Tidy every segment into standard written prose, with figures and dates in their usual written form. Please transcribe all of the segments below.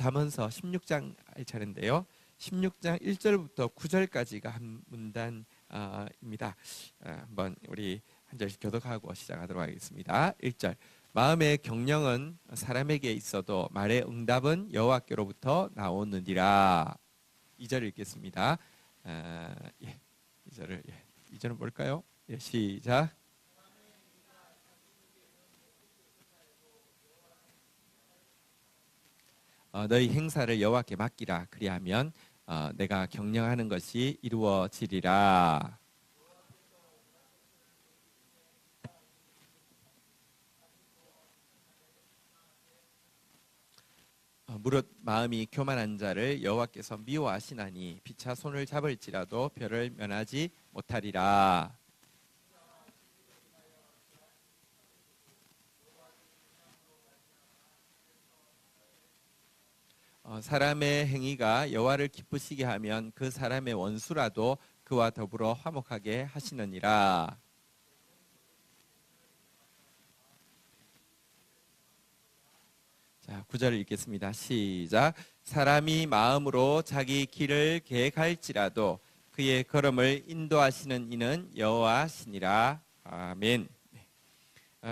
잠언서 16장 할 차례인데요. 16장 1절부터 9절까지가 한 문단입니다. 한번 우리 한 절씩 교독하고 시작하도록 하겠습니다. 1절. 마음의 경영은 사람에게 있어도 말의 응답은 여호와께로부터 나오느니라. 2절 읽겠습니다. 2절은 뭘까요? 시작. 너희 행사를 여호와께 맡기라. 그리하면 내가 경영하는 것이 이루어지리라. 무릇 마음이 교만한 자를 여호와께서 미워하시나니 피차 손을 잡을지라도 별을 면하지 못하리라. 사람의 행위가 여호와를 기쁘시게 하면 그 사람의 원수라도 그와 더불어 화목하게 하시느니라. 자, 9절 읽겠습니다. 시작. 사람이 마음으로 자기 길을 계획할지라도 그의 걸음을 인도하시는 이는 여호와시니라. 아멘.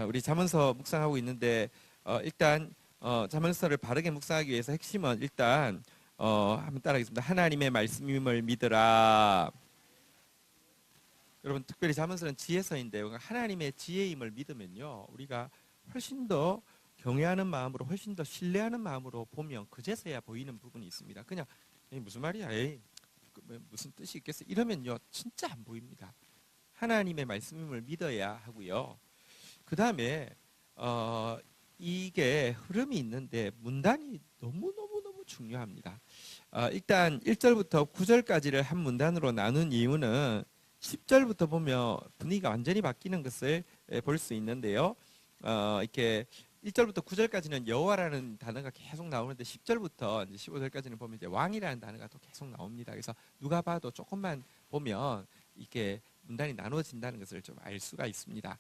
우리 잠언서 묵상하고 있는데 일단 잠언서를 바르게 묵상하기 위해서 핵심은 일단 한번 따라하겠습니다. 하나님의 말씀임을 믿으라. 여러분 특별히 잠언서는 지혜서인데요. 하나님의 지혜임을 믿으면요, 우리가 훨씬 더 경외하는 마음으로, 훨씬 더 신뢰하는 마음으로 보면 그제서야 보이는 부분이 있습니다. 그냥 무슨 말이야, 무슨 뜻이 있겠어, 이러면요 진짜 안 보입니다. 하나님의 말씀임을 믿어야 하고요. 그 다음에 이게 흐름이 있는데 문단이 너무너무 중요합니다. 일단 1절부터 9절까지를 한 문단으로 나눈 이유는 10절부터 보면 분위기가 완전히 바뀌는 것을 볼 수 있는데요. 이렇게 1절부터 9절까지는 여호와라는 단어가 계속 나오는데 10절부터 이제 15절까지는 보면 이제 왕이라는 단어가 또 계속 나옵니다. 그래서 누가 봐도 조금만 보면 이렇게 문단이 나눠진다는 것을 좀 알 수가 있습니다.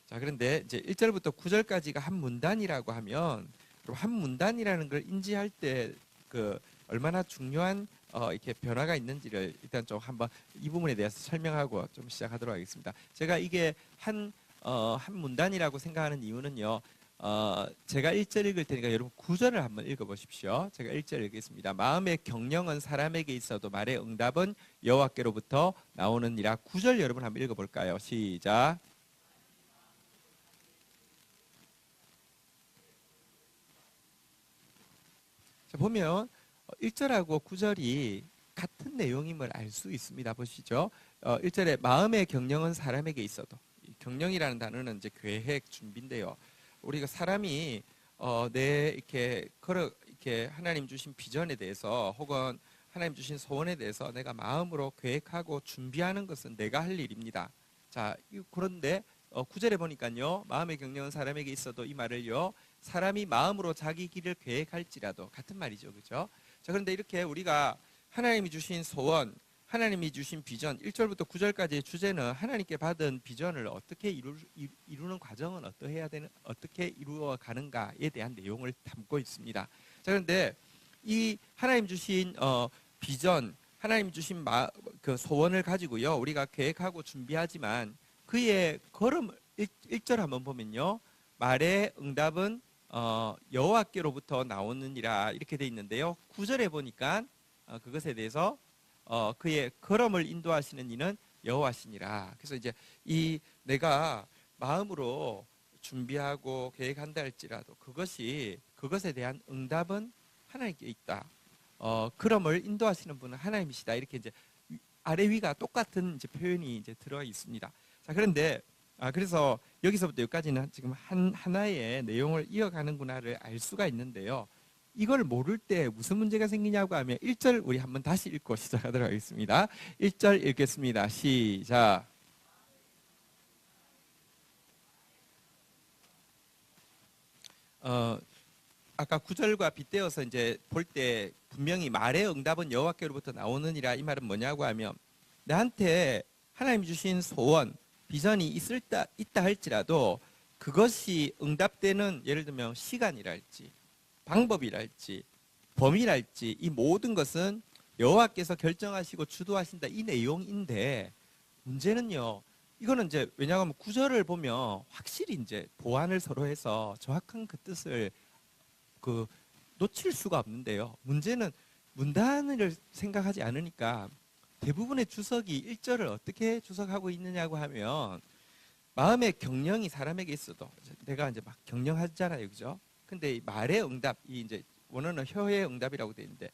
자, 그런데 이제 1절부터 9절까지가 한 문단이라고 하면, 한 문단이라는 걸 인지할 때 그 얼마나 중요한 이렇게 변화가 있는지를 일단 좀 한번 이 부분에 대해서 설명하고 좀 시작하도록 하겠습니다. 제가 이게 한 문단이라고 생각하는 이유는요. 제가 1절 읽을 테니까 여러분 9절을 한번 읽어보십시오. 제가 1절 읽겠습니다. 마음의 경영은 사람에게 있어도 말의 응답은 여호와께로부터 나오느니라. 9절 여러분 한번 읽어볼까요? 시작. 자, 보면 1절하고 9절이 같은 내용임을 알 수 있습니다. 보시죠. 1절에 마음의 경영은 사람에게 있어도, 경영이라는 단어는 이제 계획, 준비인데요. 우리가 사람이 이렇게 하나님 주신 비전에 대해서 혹은 하나님 주신 소원에 대해서 내가 마음으로 계획하고 준비하는 것은 내가 할 일입니다. 자, 그런데 9절에 보니까요, 마음의 경영은 사람에게 있어도, 이 말을요, 사람이 마음으로 자기 길을 계획할지라도, 같은 말이죠, 그렇죠? 자, 그런데 이렇게 우리가 하나님이 주신 소원, 하나님이 주신 비전, 1절부터 9절까지의 주제는 하나님께 받은 비전을 어떻게 이루는 과정은 어떻게 이루어 가는가에 대한 내용을 담고 있습니다. 자, 그런데 이 하나님 주신 비전, 하나님 주신 그 소원을 가지고요, 우리가 계획하고 준비하지만 그의 걸음을 1절 한번 보면요, 말의 응답은 여호와께로부터 나오느니라 이렇게 돼 있는데요. 9절에 보니까 그것에 대해서 그의 걸음을 인도하시는 이는 여호와시니라. 그래서 이제 내가 마음으로 준비하고 계획한다 할지라도 그것에 대한 응답은 하나님께 있다. 걸음을 인도하시는 분은 하나님이시다. 이렇게 이제 아래 위가 똑같은 이제 표현이 이제 들어 있습니다. 자, 그런데 그래서 여기서부터 여기까지는 지금 하나의 내용을 이어가는구나를 알 수가 있는데요. 이걸 모를 때 무슨 문제가 생기냐고 하면 1절 우리 한번 다시 읽고 시작하도록 하겠습니다. 1절 읽겠습니다. 시작. 아까 9절과 빗대어서 이제 볼 때 분명히 말의 응답은 여호와께로부터 나오느니라, 이 말은 뭐냐고 하면 나한테 하나님 주신 소원, 비전이 있다 할지라도 그것이 응답되는, 예를 들면 시간이랄지 방법이랄지 범위랄지 이 모든 것은 여호와께서 결정하시고 주도하신다 이 내용인데 문제는요. 이거는 이제 왜냐하면 구절을 보면 확실히 이제 보완을 서로 해서 정확한 그 뜻을 그 놓칠 수가 없는데요. 문제는 문단을 생각하지 않으니까 대부분의 주석이 1절을 어떻게 주석하고 있느냐고 하면 마음의 경령이 사람에게 있어도 내가 이제 막 경영하잖아요, 그죠? 근데 이 말의 응답, 이 이제 원어는 혀의 응답이라고 되어 있는데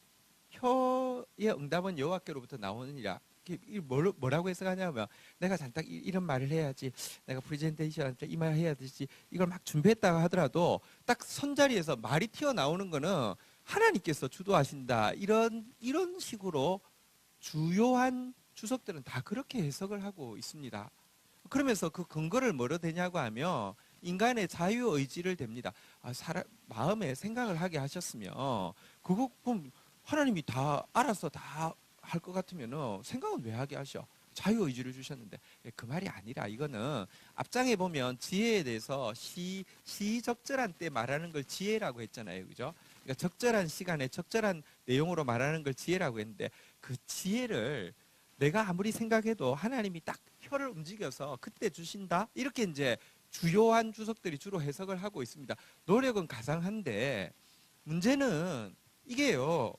혀의 응답은 여호와께로부터 나오느니라. 이게 뭐라고 해석하냐면 내가 잔뜩 이런 말을 해야지, 내가 프레젠테이션한테 이 말 해야 되지, 이걸 막 준비했다가 하더라도 딱 선자리에서 말이 튀어나오는 거는 하나님께서 주도하신다 이런 식으로 주요한 주석들은 다 그렇게 해석을 하고 있습니다. 그러면서 그 근거를 뭐로 되냐고 하면 인간의 자유의지를 댑니다. 사람 마음에 생각을 하게 하셨으면 그거 그럼 하나님이 다 알아서 다 할 것 같으면 생각은 왜 하게 하셔? 자유의지를 주셨는데 그 말이 아니라 이거는 앞장에 보면 지혜에 대해서 시적절한 때 말하는 걸 지혜라고 했잖아요, 그죠? 그러니까 적절한 시간에 적절한 내용으로 말하는 걸 지혜라고 했는데 그 지혜를 내가 아무리 생각해도 하나님이 딱 혀를 움직여서 그때 주신다 이렇게 이제 주요한 주석들이 주로 해석을 하고 있습니다. 노력은 가상한데 문제는 이게요.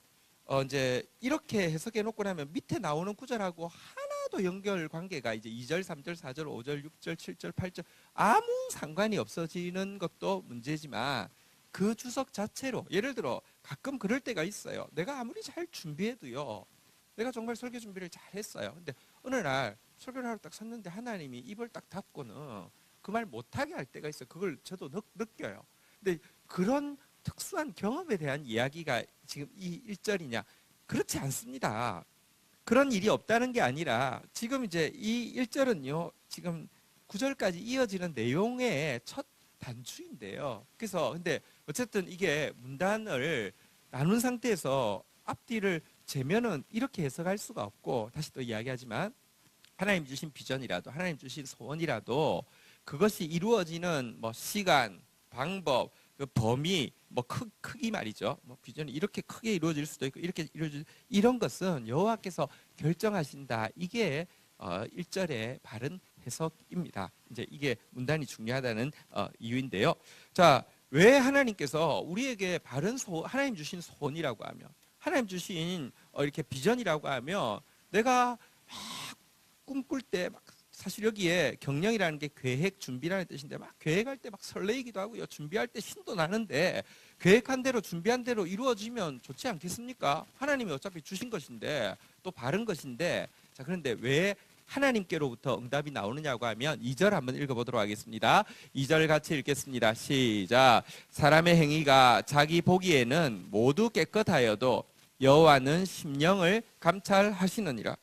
이제 이렇게 해석해 놓고 나면 밑에 나오는 구절하고 하나도 연결 관계가 이제 2절, 3절, 4절, 5절, 6절, 7절, 8절 아무 상관이 없어지는 것도 문제지만 그 주석 자체로 예를 들어 가끔 그럴 때가 있어요. 내가 아무리 잘 준비해도요. 내가 정말 설교 준비를 잘 했어요. 근데 어느 날 설교를 하러 딱 섰는데 하나님이 입을 딱 닫고는 그 말 못하게 할 때가 있어요. 그걸 저도 느껴요. 근데 그런 특수한 경험에 대한 이야기가 지금 이 1절이냐? 그렇지 않습니다. 그런 일이 없다는 게 아니라 지금 이제 이 1절은요. 지금 9절까지 이어지는 내용의 첫 단추인데요. 그래서 근데 어쨌든 이게 문단을 나눈 상태에서 앞뒤를 재면은 이렇게 해석할 수가 없고 다시 또 이야기하지만 하나님 주신 비전이라도 하나님 주신 소원이라도 그것이 이루어지는 뭐 시간, 방법, 그 범위, 뭐 크기 말이죠. 뭐 비전이 이렇게 크게 이루어질 수도 있고 이렇게 이루어질 이런 것은 여호와께서 결정하신다. 이게 1절의 바른 해석입니다. 이제 이게 문단이 중요하다는 이유인데요. 자, 왜 하나님께서 우리에게 바른 하나님 주신 소원이라고 하면 하나님 주신 이렇게 비전이라고 하면 내가 막 꿈꿀 때 막 사실 여기에 경영이라는 게 계획 준비라는 뜻인데 막 계획할 때 막 설레이기도 하고요. 준비할 때 신도 나는데 계획한 대로 준비한 대로 이루어지면 좋지 않겠습니까? 하나님이 어차피 주신 것인데 또 바른 것인데 자 그런데 왜 하나님께로부터 응답이 나오느냐고 하면 2절 한번 읽어보도록 하겠습니다. 2절 같이 읽겠습니다. 시작. 사람의 행위가 자기 보기에는 모두 깨끗하여도 여호와는 심령을 감찰하시느니라.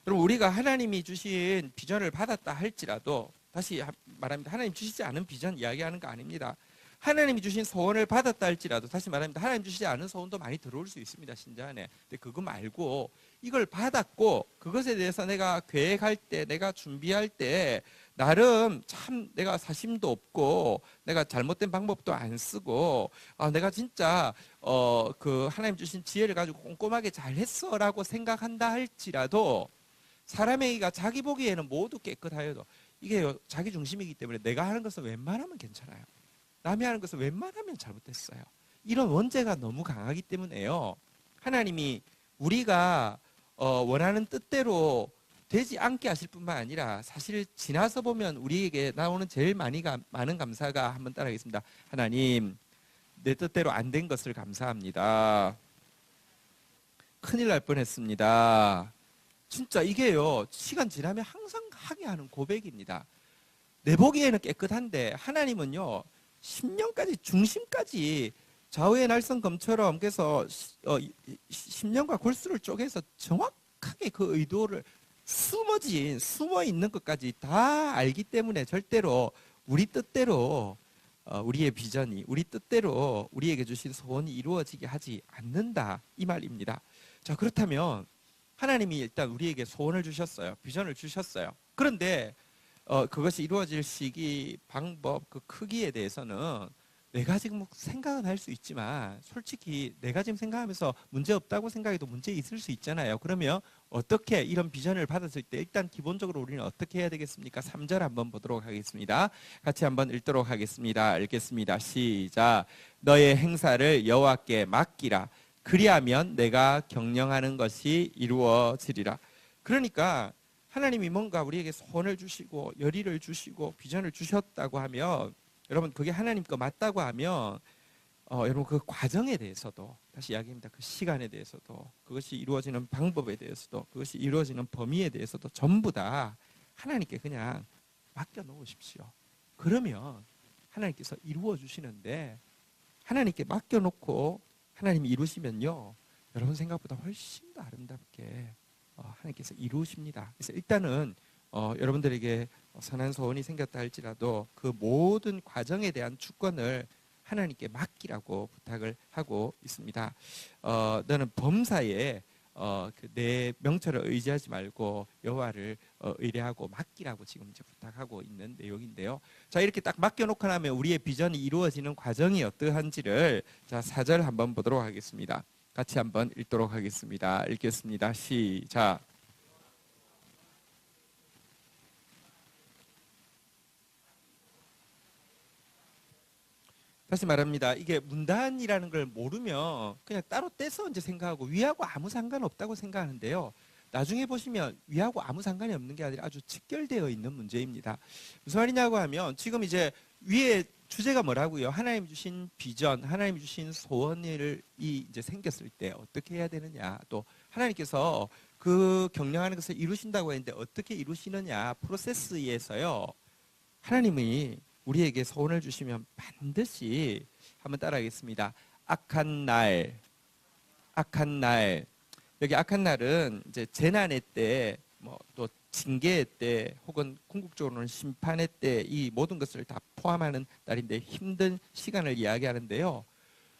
여러분 우리가 하나님이 주신 비전을 받았다 할지라도 다시 말합니다. 하나님 주시지 않은 비전 이야기하는 거 아닙니다. 하나님이 주신 소원을 받았다 할지라도 다시 말합니다. 하나님 주시지 않은 소원도 많이 들어올 수 있습니다. 신자 안에. 근데 그거 말고 이걸 받았고 그것에 대해서 내가 계획할 때 내가 준비할 때 나름 참 내가 사심도 없고 내가 잘못된 방법도 안 쓰고 내가 진짜 그 하나님 주신 지혜를 가지고 꼼꼼하게 잘했어라고 생각한다 할지라도 사람에게가 자기 보기에는 모두 깨끗하여도 이게 자기 중심이기 때문에 내가 하는 것은 웬만하면 괜찮아요. 남이 하는 것은 웬만하면 잘못됐어요. 이런 원죄가 너무 강하기 때문에요. 하나님이 우리가 원하는 뜻대로 되지 않게 하실 뿐만 아니라 사실 지나서 보면 우리에게 나오는 제일 많은 감사가 한번 따라하겠습니다. 하나님 내 뜻대로 안 된 것을 감사합니다. 큰일 날 뻔했습니다. 진짜 이게요. 시간 지나면 항상 하게 하는 고백입니다. 내 보기에는 깨끗한데 하나님은요. 심령까지 중심까지 좌우의 날성검처럼 그래서 심령과 골수를 쪼개서 정확하게 그 의도를 숨어 있는 것까지 다 알기 때문에 절대로 우리 뜻대로 우리의 비전이 우리 뜻대로 우리에게 주신 소원이 이루어지게 하지 않는다 이 말입니다. 자 그렇다면 하나님이 일단 우리에게 소원을 주셨어요. 비전을 주셨어요. 그런데 그것이 이루어질 시기, 방법, 그 크기에 대해서는 내가 지금 뭐 생각은 할 수 있지만 솔직히 내가 지금 생각하면서 문제 없다고 생각해도 문제 있을 수 있잖아요. 그러면 어떻게 이런 비전을 받았을 때 일단 기본적으로 우리는 어떻게 해야 되겠습니까? 3절 한번 보도록 하겠습니다. 같이 한번 읽도록 하겠습니다. 읽겠습니다. 시작. 너의 행사를 여호와께 맡기라. 그리하면 내가 경영하는 것이 이루어지리라. 그러니까 하나님이 뭔가 우리에게 소원을 주시고 열의를 주시고 비전을 주셨다고 하면 여러분 그게 하나님 거 맞다고 하면 여러분 그 과정에 대해서도 다시 이야기합니다. 그 시간에 대해서도 그것이 이루어지는 방법에 대해서도 그것이 이루어지는 범위에 대해서도 전부 다 하나님께 그냥 맡겨 놓으십시오. 그러면 하나님께서 이루어 주시는데 하나님께 맡겨 놓고 하나님이 이루시면요 여러분 생각보다 훨씬 더 아름답게 하나님께서 이루십니다. 그래서 일단은 여러분들에게 선한 소원이 생겼다 할지라도 그 모든 과정에 대한 주권을 하나님께 맡기라고 부탁을 하고 있습니다. 너는 범사에 내 명철을 의지하지 말고 여호와를 의뢰하고 맡기라고 지금 이제 부탁하고 있는 내용인데요. 자 이렇게 딱 맡겨놓고 나면 우리의 비전이 이루어지는 과정이 어떠한지를 자 4절 한번 보도록 하겠습니다. 같이 한번 읽도록 하겠습니다. 읽겠습니다. 시작. 다시 말합니다. 이게 문단이라는 걸 모르면 그냥 따로 떼서 이제 생각하고 위하고 아무 상관없다고 생각하는데요. 나중에 보시면 위하고 아무 상관이 없는 게 아니라 아주 직결되어 있는 문제입니다. 무슨 말이냐고 하면 지금 이제 위에 주제가 뭐라고요? 하나님 주신 비전, 하나님 주신 소원이 이제 생겼을 때 어떻게 해야 되느냐, 또 하나님께서 그 경영하는 것을 이루신다고 했는데 어떻게 이루시느냐 프로세스에서요. 하나님이 우리에게 소원을 주시면 반드시 한번 따라하겠습니다. 악한 날, 악한 날. 여기 악한 날은 이제 재난의 때, 뭐 또 징계의 때, 혹은 궁극적으로는 심판의 때 이 모든 것을 다 포함하는 날인데 힘든 시간을 이야기하는데요.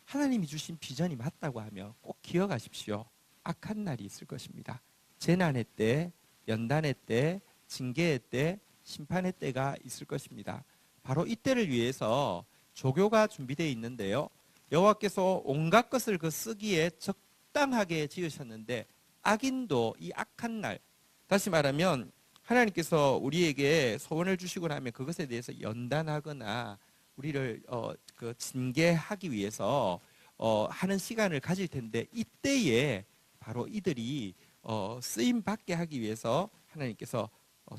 하나님이 주신 비전이 맞다고 하면 꼭 기억하십시오. 악한 날이 있을 것입니다. 재난의 때, 연단의 때, 징계의 때, 심판의 때가 있을 것입니다. 바로 이때를 위해서 조교가 준비되어 있는데요. 여호와께서 온갖 것을 그 쓰기에 적당하게 지으셨는데 악인도 이 악한 날, 다시 말하면 하나님께서 우리에게 소원을 주시고 나면 그것에 대해서 연단하거나 우리를 그 징계하기 위해서 하는 시간을 가질 텐데 이때에 바로 이들이 쓰임 받게 하기 위해서 하나님께서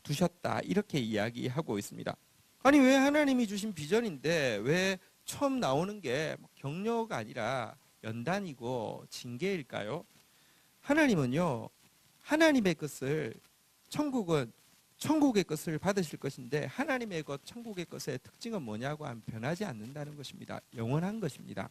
두셨다 이렇게 이야기하고 있습니다. 아니 왜 하나님이 주신 비전인데 왜 처음 나오는 게 격려가 아니라 연단이고 징계일까요? 하나님은요 하나님의 것을 천국의 것을 받으실 것인데 하나님의 것 천국의 것의 특징은 뭐냐고 하면 변하지 않는다는 것입니다. 영원한 것입니다.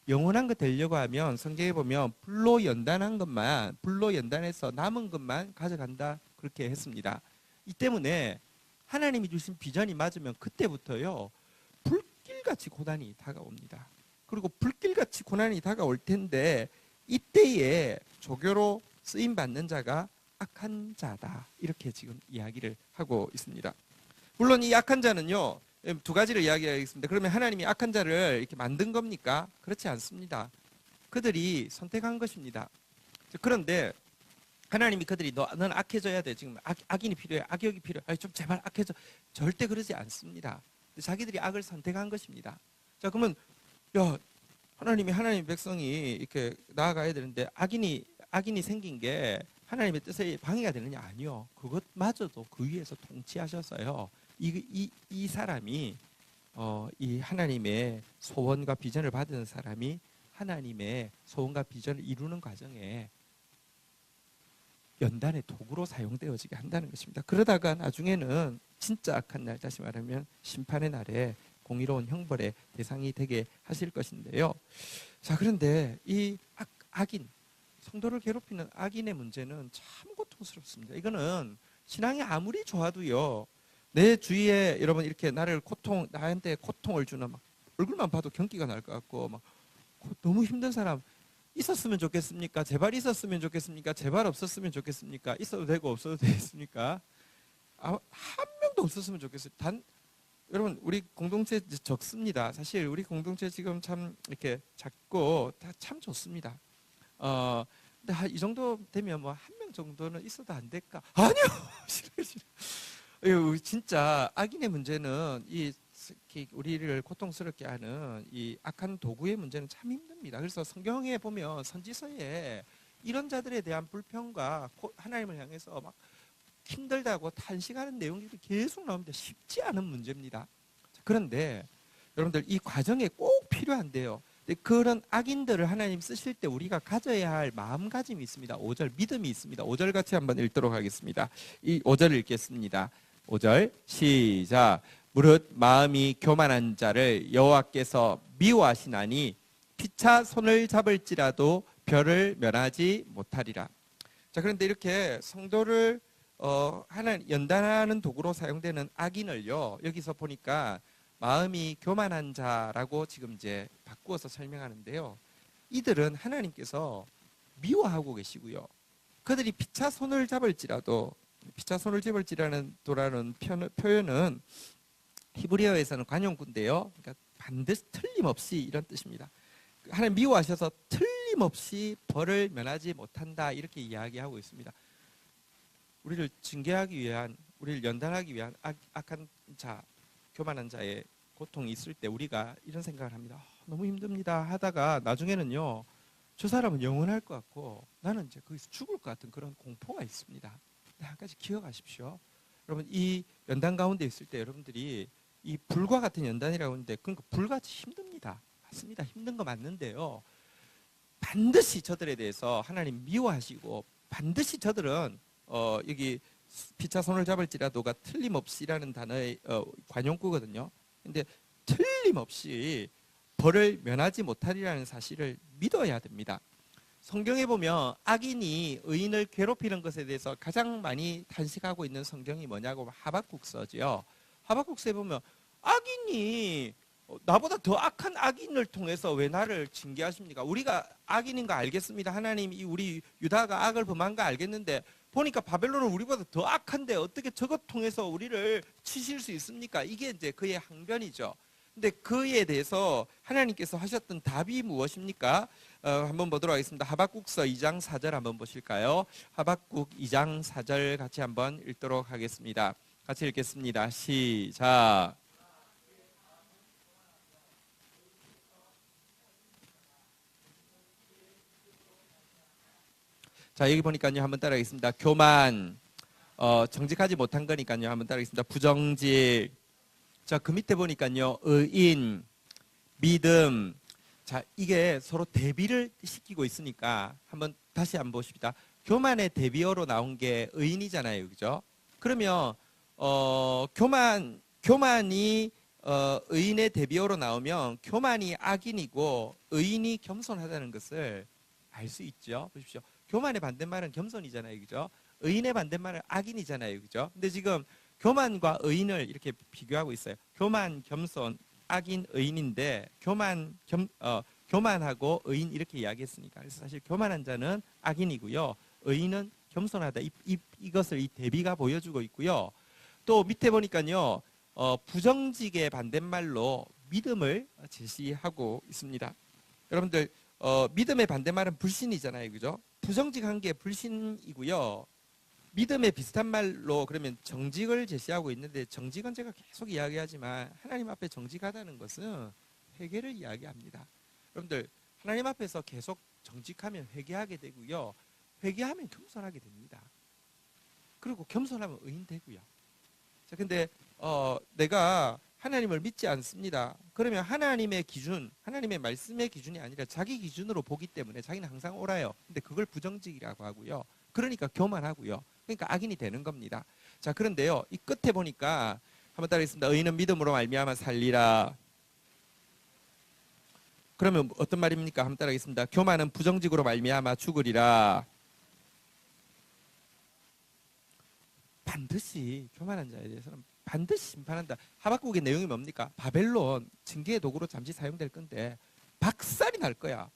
영원한 것 되려고 하면 성경에 보면 불로 연단한 것만 불로 연단해서 남은 것만 가져간다 그렇게 했습니다. 이 때문에 하나님이 주신 비전이 맞으면 그때부터요 불길같이 고난이 다가옵니다. 그리고 불길같이 고난이 다가올 텐데 이때에 조교로 쓰임 받는 자가 악한 자다 이렇게 지금 이야기를 하고 있습니다. 물론 이 악한 자는요 두 가지를 이야기하겠습니다. 그러면 하나님이 악한 자를 이렇게 만든 겁니까? 그렇지 않습니다. 그들이 선택한 것입니다. 그런데 하나님이 그들이 넌 악해져야 돼. 지금 악인이 필요해. 악역이 필요해. 아니, 좀 제발 악해져. 절대 그러지 않습니다. 자기들이 악을 선택한 것입니다. 자 그러면 야 하나님이 하나님 백성이 이렇게 나아가야 되는데 악인이 생긴 게 하나님의 뜻에 방해가 되느냐? 아니요. 그것마저도 그 위에서 통치하셔서요. 이 사람이 이 하나님의 소원과 비전을 받은 사람이 하나님의 소원과 비전을 이루는 과정에 연단의 도구로 사용되어지게 한다는 것입니다. 그러다가 나중에는 진짜 악한 날, 다시 말하면 심판의 날에 공의로운 형벌의 대상이 되게 하실 것인데요. 자, 그런데 이 악인, 성도를 괴롭히는 악인의 문제는 참 고통스럽습니다. 이거는 신앙이 아무리 좋아도요, 내 주위에 여러분 이렇게 나한테 고통을 주는 막 얼굴만 봐도 경기가 날 것 같고 막 너무 힘든 사람 있었으면 좋겠습니까? 제발 있었으면 좋겠습니까? 제발 없었으면 좋겠습니까? 있어도 되고 없어도 되겠습니까? 한 명도 없었으면 좋겠어요. 단 여러분 우리 공동체 적습니다. 사실 우리 공동체 지금 참 이렇게 작고 다 참 좋습니다. 근데 이 정도 되면 뭐 한 명 정도는 있어도 안 될까? 아니요, 싫어요, 싫어요. 진짜 악인의 문제는 우리를 고통스럽게 하는 이 악한 도구의 문제는 참 힘듭니다. 그래서 성경에 보면 선지서에 이런 자들에 대한 불평과 하나님을 향해서 막 힘들다고 탄식하는 내용들이 계속 나옵니다. 쉽지 않은 문제입니다. 그런데 여러분들 이 과정에 꼭 필요한데요. 그런 악인들을 하나님 쓰실 때 우리가 가져야 할 마음가짐이 있습니다. 5절 믿음이 있습니다. 5절 같이 한번 읽도록 하겠습니다. 이 5절을 읽겠습니다. 5절 시작. 무릇 마음이 교만한 자를 여호와께서 미워하시나니 피차 손을 잡을지라도 별을 면하지 못하리라. 자, 그런데 이렇게 성도를 하나님 연단하는 도구로 사용되는 악인을요, 여기서 보니까 마음이 교만한 자라고 지금 이제 바꾸어서 설명하는데요. 이들은 하나님께서 미워하고 계시고요. 그들이 피차 손을 잡을지라도, 피차 손을 잡을지라는 표현은 히브리어에서는 관용구인데요. 그러니까 반드시 틀림없이 이런 뜻입니다. 하나님 미워하셔서 틀림없이 벌을 면하지 못한다 이렇게 이야기하고 있습니다. 우리를 징계하기 위한, 우리를 연단하기 위한 악한 자, 교만한 자의 고통이 있을 때 우리가 이런 생각을 합니다. 너무 힘듭니다 하다가 나중에는요, 저 사람은 영원할 것 같고 나는 이제 거기서 죽을 것 같은 그런 공포가 있습니다. 근데 한 가지 기억하십시오. 여러분 이 연단 가운데 있을 때 여러분들이 이 불과 같은 연단이라고 하는데 그러니까 불같이 힘듭니다. 맞습니다. 힘든 거 맞는데요. 반드시 저들에 대해서 하나님 미워하시고 반드시 저들은 여기 피차 손을 잡을지라도가 틀림없이라는 단어의 관용구거든요. 근데 틀림없이 벌을 면하지 못하리라는 사실을 믿어야 됩니다. 성경에 보면 악인이 의인을 괴롭히는 것에 대해서 가장 많이 탄식하고 있는 성경이 뭐냐고 하박국서죠. 하박국서에 보면 악인이 나보다 더 악한 악인을 통해서 왜 나를 징계하십니까? 우리가 악인인 거 알겠습니다. 하나님이 우리 유다가 악을 범한 거 알겠는데 보니까 바벨론은 우리보다 더 악한데 어떻게 저것 통해서 우리를 치실 수 있습니까? 이게 이제 그의 항변이죠. 근데 그에 대해서 하나님께서 하셨던 답이 무엇입니까? 한번 보도록 하겠습니다. 하박국서 2장 4절 한번 보실까요? 하박국 2장 4절 같이 한번 읽도록 하겠습니다. 같이 읽겠습니다. 시작. 자, 여기 보니까요. 한번 따라하겠습니다. 교만, 정직하지 못한 거니까요. 한번 따라하겠습니다. 부정직. 자, 그 밑에 보니까요. 의인, 믿음. 자, 이게 서로 대비를 시키고 있으니까 한번 다시 한번 보십시다. 교만의 대비어로 나온 게 의인이잖아요. 그죠? 그러면 교만이 의인의 대비어로 나오면 교만이 악인이고 의인이 겸손하다는 것을 알 수 있죠. 보십시오. 교만의 반대말은 겸손이잖아요. 그죠? 의인의 반대말은 악인이잖아요. 그죠? 근데 지금 교만과 의인을 이렇게 비교하고 있어요. 교만, 겸손, 악인, 의인인데 교만하고 의인 이렇게 이야기했으니까. 그래서 사실 교만한 자는 악인이고요. 의인은 겸손하다. 이것을 이 대비가 보여주고 있고요. 또 밑에 보니까요. 부정직의 반대말로 믿음을 제시하고 있습니다. 여러분들 믿음의 반대말은 불신이잖아요. 그죠? 부정직한 게 불신이고요. 믿음의 비슷한 말로 그러면 정직을 제시하고 있는데 정직은 제가 계속 이야기하지만 하나님 앞에 정직하다는 것은 회개를 이야기합니다. 여러분들 하나님 앞에서 계속 정직하면 회개하게 되고요. 회개하면 겸손하게 됩니다. 그리고 겸손하면 의인 되고요. 자, 근데 내가 하나님을 믿지 않습니다. 그러면 하나님의 기준, 하나님의 말씀의 기준이 아니라 자기 기준으로 보기 때문에 자기는 항상 옳아요. 근데 그걸 부정직이라고 하고요. 그러니까 교만하고요. 그러니까 악인이 되는 겁니다. 자, 그런데요. 이 끝에 보니까 한번 따라하겠습니다. 의인은 믿음으로 말미암아 살리라. 그러면 어떤 말입니까? 한번 따라하겠습니다. 교만은 부정직으로 말미암아 죽으리라. 반드시 교만한 자에 대해서는 반드시 심판한다. 하박국의 내용이 뭡니까? 바벨론 징계의 도구로 잠시 사용될 건데 박살이 날 거야.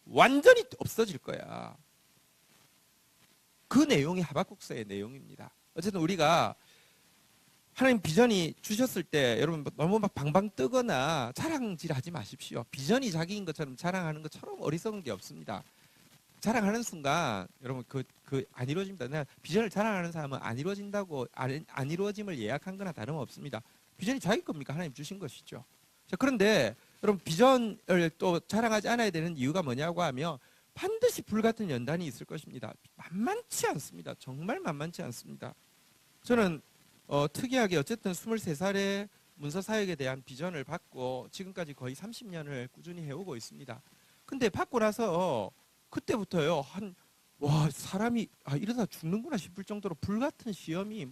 완전히 없어질 거야. 그 내용이 하박국서의 내용입니다. 어쨌든 우리가 하나님 비전이 주셨을 때 여러분 너무 막 방방 뜨거나 자랑질하지 마십시오. 비전이 자기인 것처럼 자랑하는 것처럼 어리석은 게 없습니다. 자랑하는 순간 여러분 안 이루어집니다. 내가 비전을 자랑하는 사람은 안 이루어진다고 안 이루어짐을 예약한 거나 다름없습니다. 비전이 자기 겁니까? 하나님 주신 것이죠. 자, 그런데 여러분 비전을 또 자랑하지 않아야 되는 이유가 뭐냐고 하면 반드시 불같은 연단이 있을 것입니다. 만만치 않습니다. 정말 만만치 않습니다. 저는 특이하게 어쨌든 23살에 문서사역에 대한 비전을 받고 지금까지 거의 30년을 꾸준히 해오고 있습니다. 근데 받고 나서 그때부터요 와 사람이 이러다 죽는구나 싶을 정도로 불같은 시험이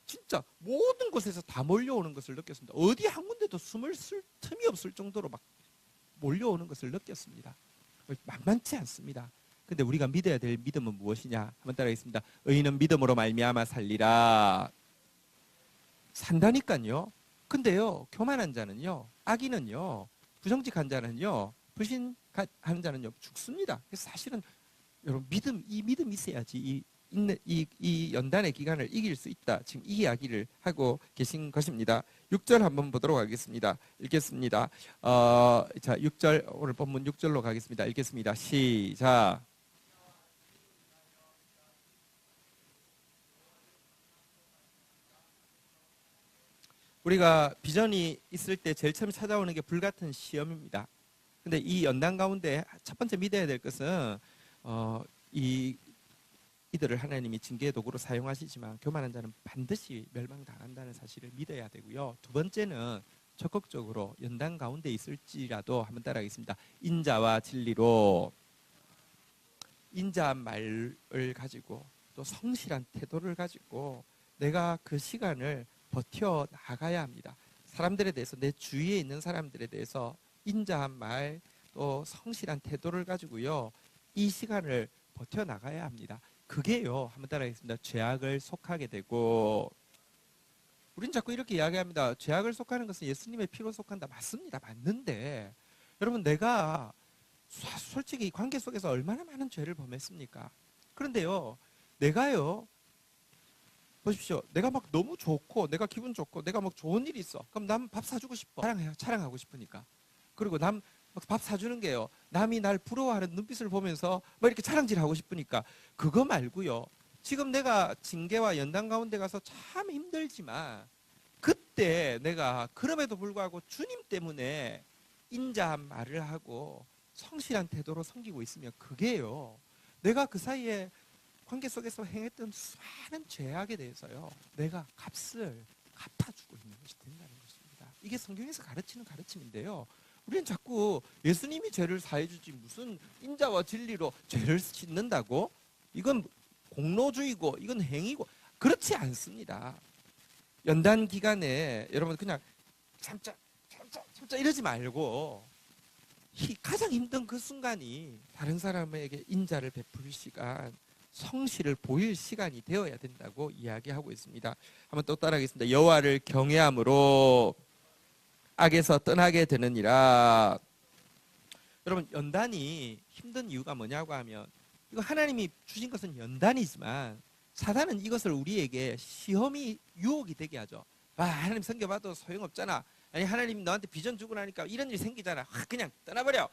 진짜 모든 곳에서 다 몰려오는 것을 느꼈습니다. 어디 한 군데도 숨을 쓸 틈이 없을 정도로 막 몰려오는 것을 느꼈습니다. 만만치 않습니다. 근데 우리가 믿어야 될 믿음은 무엇이냐? 한번 따라하겠습니다. 의인은 믿음으로 말미암아 살리라. 산다니까요. 근데요, 교만한 자는요, 악인은요, 부정직한 자는요, 불신하는 자는요 죽습니다. 그래서 사실은 여러분 이 믿음이 있어야지 이 연단의 기간을 이길 수 있다. 지금 이 이야기를 하고 계신 것입니다. 6절 한번 보도록 하겠습니다. 읽겠습니다. 자, 6절 오늘 본문 6절로 가겠습니다. 읽겠습니다. 시작. 우리가 비전이 있을 때 제일 처음 찾아오는 게 불같은 시험입니다. 근데 이 연단 가운데 첫 번째 믿어야 될 것은 이들을 하나님이 징계의 도구로 사용하시지만 교만한 자는 반드시 멸망당한다는 사실을 믿어야 되고요. 두 번째는 적극적으로 연단 가운데 있을지라도 한번 따라하겠습니다. 인자와 진리로 인자한 말을 가지고 또 성실한 태도를 가지고 내가 그 시간을 버텨 나가야 합니다. 사람들에 대해서 내 주위에 있는 사람들에 대해서 인자한 말 또 성실한 태도를 가지고요. 이 시간을 버텨 나가야 합니다. 그게요. 한번 따라하겠습니다. 죄악을 속하게 되고 우린 자꾸 이렇게 이야기합니다. 죄악을 속하는 것은 예수님의 피로 속한다. 맞습니다. 맞는데 여러분 내가 솔직히 관계 속에서 얼마나 많은 죄를 범했습니까? 그런데요. 내가요. 보십시오. 내가 막 너무 좋고 내가 기분 좋고 내가 막 좋은 일이 있어. 그럼 남 밥 사주고 싶어. 자랑하고 싶으니까. 그리고 남 밥 사주는 게요. 남이 날 부러워하는 눈빛을 보면서 뭐 이렇게 자랑질하고 싶으니까 그거 말고요. 지금 내가 징계와 연단 가운데 가서 참 힘들지만 그때 내가 그럼에도 불구하고 주님 때문에 인자한 말을 하고 성실한 태도로 섬기고 있으면 그게요. 내가 그 사이에 관계 속에서 행했던 수많은 죄악에 대해서요. 내가 값을 갚아주고 있는 것이 된다는 것입니다. 이게 성경에서 가르치는 가르침인데요. 우리는 자꾸 예수님이 죄를 사해주지 무슨 인자와 진리로 죄를 씻는다고? 이건 공로주의고 이건 행위고 그렇지 않습니다. 연단 기간에 여러분 그냥 참자 이러지 말고 가장 힘든 그 순간이 다른 사람에게 인자를 베풀 시간, 성실을 보일 시간이 되어야 된다고 이야기하고 있습니다. 한번 또 따라하겠습니다. 여호와를 경외함으로 악에서 떠나게 되느니라. 여러분 연단이 힘든 이유가 뭐냐고 하면 이거 하나님이 주신 것은 연단이지만 사단은 이것을 우리에게 시험이 유혹이 되게 하죠. 하나님 섬겨봐도 소용없잖아. 아니 하나님 너한테 비전 주고 나니까 이런 일이 생기잖아. 그냥 떠나버려.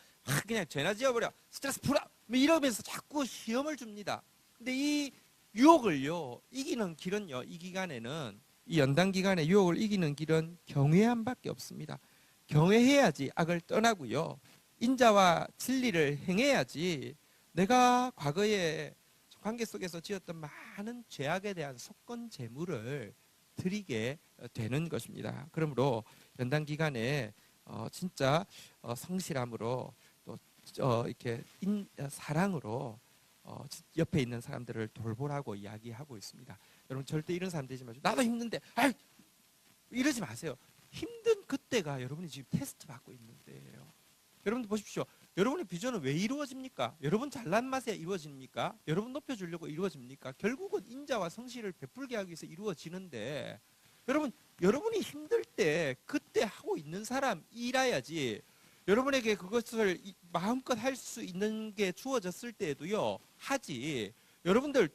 그냥 죄나 지어버려. 스트레스 풀어. 이러면서 자꾸 시험을 줍니다. 근데 이 유혹을요 이기는 길은요 이 기간에는 이 연단 기간에 유혹을 이기는 길은 경외함밖에 없습니다. 경외해야지 악을 떠나고요. 인자와 진리를 행해야지 내가 과거에 관계 속에서 지었던 많은 죄악에 대한 속건 제물을 드리게 되는 것입니다. 그러므로 연단 기간에 진짜 성실함으로 또 이렇게 사랑으로 옆에 있는 사람들을 돌보라고 이야기하고 있습니다. 여러분 절대 이런 사람 되지 마시고 나도 힘든데 이러지 마세요. 힘든 그때가 여러분이 지금 테스트 받고 있는 때예요. 여러분들 보십시오. 여러분의 비전은 왜 이루어집니까? 여러분 잘난 맛에 이루어집니까? 여러분 높여주려고 이루어집니까? 결국은 인자와 성실을 베풀게 하기 위해서 이루어지는데 여러분이 힘들 때 그때 하고 있는 사람 일해야지. 여러분에게 그것을 마음껏 할 수 있는 게 주어졌을 때에도요 하지. 여러분들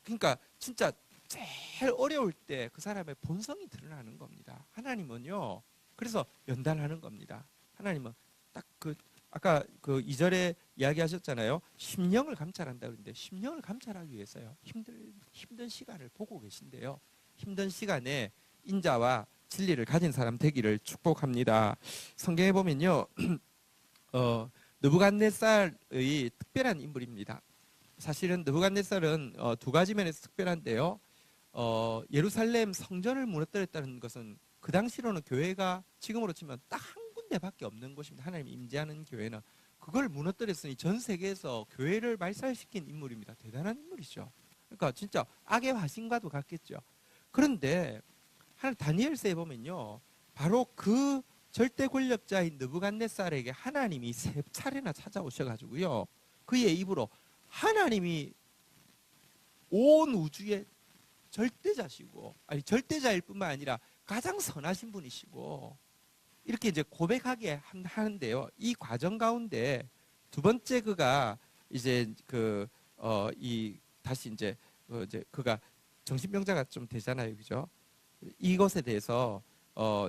그러니까 진짜 제일 어려울 때 그 사람의 본성이 드러나는 겁니다. 하나님은요. 그래서 연단하는 겁니다. 하나님은 딱 그 아까 그 2절에 이야기하셨잖아요. 심령을 감찰한다 그러는데 심령을 감찰하기 위해서요. 힘든 시간을 보고 계신데요. 힘든 시간에 인자와 진리를 가진 사람 되기를 축복합니다. 성경에 보면요. 느부갓네살의 특별한 인물입니다. 사실은 느부갓네살은 두 가지 면에서 특별한데요. 예루살렘 성전을 무너뜨렸다는 것은 그 당시로는 교회가 지금으로 치면 딱 한 군데밖에 없는 곳입니다. 하나님이 임재하는 교회는 그걸 무너뜨렸으니 전 세계에서 교회를 말살시킨 인물입니다. 대단한 인물이죠. 그러니까 진짜 악의 화신과도 같겠죠. 그런데 다니엘서에 보면요, 바로 그 절대 권력자인 느부갓네살에게 하나님이 3차례나 찾아오셔가지고요, 그의 입으로 하나님이 온 우주의 절대자시고, 아니 절대자일 뿐만 아니라 가장 선하신 분이시고 이렇게 이제 고백하게 하는데요. 이 과정 가운데 두 번째 그가 이제 다시 이제 그가 정신병자가 좀 되잖아요, 그죠? 이것에 대해서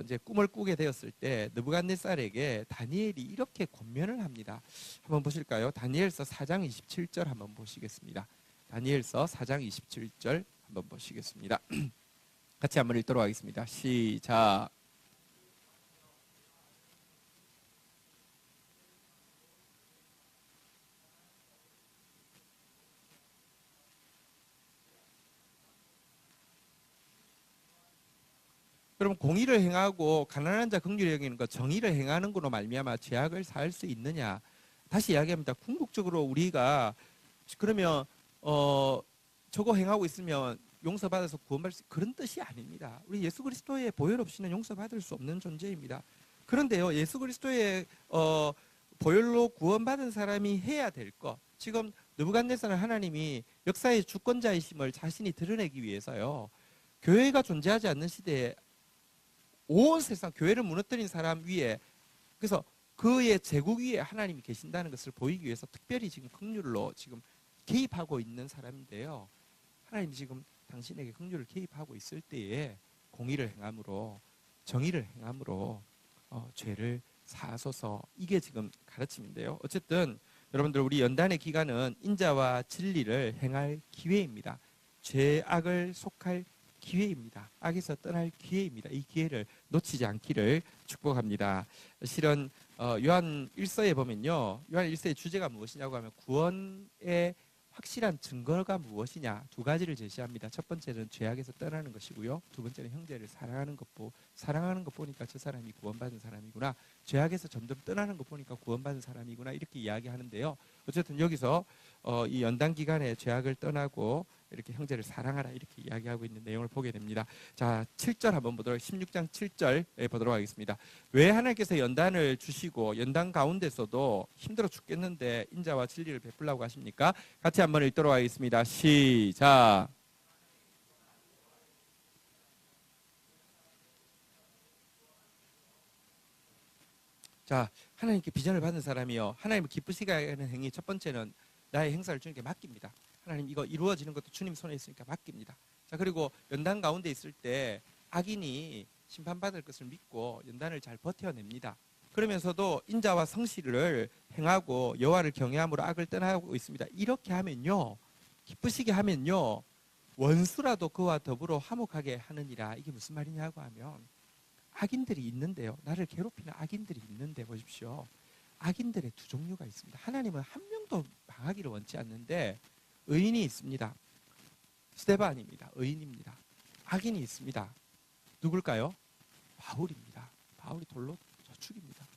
이제 꿈을 꾸게 되었을 때 느부갓네살에게 다니엘이 이렇게 권면을 합니다. 한번 보실까요? 다니엘서 4장 27절 한번 보시겠습니다. 다니엘서 4장 27절 한번 보시겠습니다. 같이 한번 읽도록 하겠습니다. 시작. 그럼 공의를 행하고 가난한 자 긍휼히 여기는 것, 정의를 행하는 거로 말미암아 죄악을 사할 수 있느냐? 다시 이야기합니다. 궁극적으로 우리가 그러면 저거 행하고 있으면 용서받아서 구원받을 수, 그런 뜻이 아닙니다. 우리 예수 그리스도의 보혈 없이는 용서받을 수 없는 존재입니다. 그런데요, 예수 그리스도의 보혈로 구원받은 사람이 해야 될 것, 지금 느부갓네살은 하나님이 역사의 주권자이심을 자신이 드러내기 위해서요, 교회가 존재하지 않는 시대에 온 세상 교회를 무너뜨린 사람 위에, 그래서 그의 제국 위에 하나님이 계신다는 것을 보이기 위해서 특별히 지금 긍휼로 지금 개입하고 있는 사람인데요. 하나님이 지금 당신에게 긍휼을 개입하고 있을 때에 공의를 행함으로, 정의를 행함으로 죄를 사하소서, 이게 지금 가르침인데요. 어쨌든 여러분들, 우리 연단의 기간은 인자와 진리를 행할 기회입니다. 죄악을 속할 기회입니다. 악에서 떠날 기회입니다. 이 기회를 놓치지 않기를 축복합니다. 실은 요한 1서에 보면요, 요한 1서의 주제가 무엇이냐고 하면 구원의 확실한 증거가 무엇이냐, 두 가지를 제시합니다. 첫 번째는 죄악에서 떠나는 것이고요, 두 번째는 형제를 사랑하는 것 보니까 저 사람이 구원받은 사람이구나, 죄악에서 점점 떠나는 것 보니까 구원받은 사람이구나, 이렇게 이야기하는데요. 어쨌든 여기서 이 연단 기간에 죄악을 떠나고 이렇게 형제를 사랑하라, 이렇게 이야기하고 있는 내용을 보게 됩니다. 자, 7절 한번 보도록, 16장 7절 보도록 하겠습니다. 왜 하나님께서 연단을 주시고 연단 가운데서도 힘들어 죽겠는데 인자와 진리를 베풀라고 하십니까? 같이 한번 읽도록 하겠습니다. 시작. 자, 하나님께 비전을 받은 사람이요, 하나님을 기쁘시게 하는 행위, 첫 번째는 나의 행사를 주님께 맡깁니다. 하나님, 이거 이루어지는 것도 주님 손에 있으니까 맡깁니다. 자, 그리고 연단 가운데 있을 때 악인이 심판받을 것을 믿고 연단을 잘 버텨냅니다. 그러면서도 인자와 성실을 행하고 여호와를 경외함으로 악을 떠나고 있습니다. 이렇게 하면요, 기쁘시게 하면요, 원수라도 그와 더불어 화목하게 하느니라. 이게 무슨 말이냐고 하면, 악인들이 있는데요, 나를 괴롭히는 악인들이 있는데 보십시오. 악인들의 두 종류가 있습니다. 하나님은 한 명도 망하기를 원치 않는데 의인이 있습니다. 스데반입니다. 의인입니다. 악인이 있습니다. 누굴까요? 바울입니다. 바울이 돌로 죽입니다.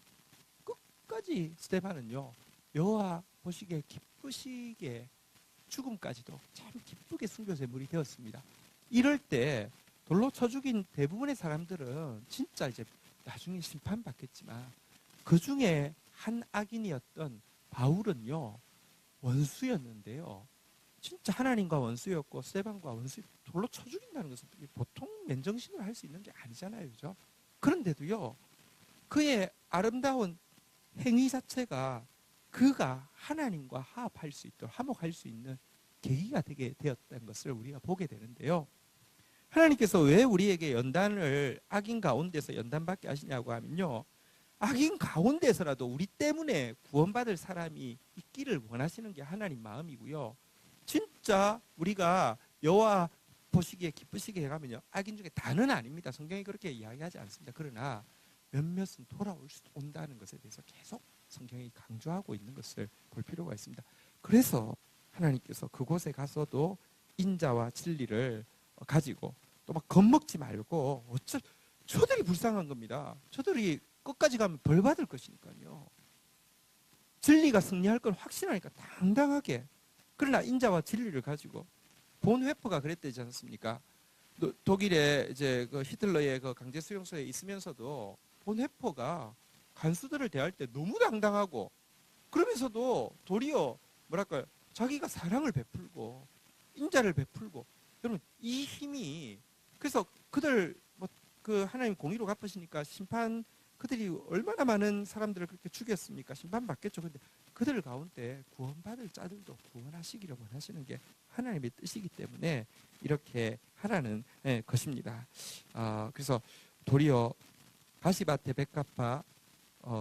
끝까지 스데반은요, 여호와 보시기에 기쁘시게 죽음까지도 참 기쁘게 순교 제물이 되었습니다. 이럴 때 돌로 쳐 죽인 대부분의 사람들은 진짜 이제 나중에 심판받겠지만, 그 중에 한 악인이었던 바울은요, 원수였는데요, 진짜 하나님과 원수였고 스데반과 원수, 돌로 쳐 죽인다는 것은 보통 맨정신으로 할 수 있는 게 아니잖아요, 그죠? 그런데도요, 그의 아름다운 행위 자체가 그가 하나님과 화합할 수 있도록, 화목할 수 있는 계기가 되게 되었다는 것을 우리가 보게 되는데요. 하나님께서 왜 우리에게 연단을 악인 가운데서 연단받게 하시냐고 하면요, 악인 가운데서라도 우리 때문에 구원받을 사람이 있기를 원하시는 게 하나님 마음이고요. 진짜 우리가 여호와 보시기에 기쁘시게 해가면요, 악인 중에 다는 아닙니다. 성경이 그렇게 이야기하지 않습니다. 그러나 몇몇은 돌아올 수 온다는 것에 대해서 계속 성경이 강조하고 있는 것을 볼 필요가 있습니다. 그래서 하나님께서 그곳에 가서도 인자와 진리를 가지고 또 막 겁먹지 말고, 저들이 불쌍한 겁니다. 저들이 끝까지 가면 벌 받을 것이니까요. 진리가 승리할 건 확신하니까 당당하게, 그러나 인자와 진리를 가지고, 본회퍼가 그랬대지 않습니까? 독일의 이제 그 히틀러의 그 강제 수용소에 있으면서도 본회퍼가 간수들을 대할 때 너무 당당하고, 그러면서도 도리어 뭐랄까요, 자기가 사랑을 베풀고 인자를 베풀고. 여러분, 이 힘이, 그래서 그들 그 하나님 공의로 갚으시니까 심판, 그들이 얼마나 많은 사람들을 그렇게 죽였습니까? 심판 받겠죠. 근데 그들 가운데 구원받을 자들도 구원하시기를 원하시는 게 하나님의 뜻이기 때문에 이렇게 하라는 것입니다. 그래서 도리어 가시밭에 백합화,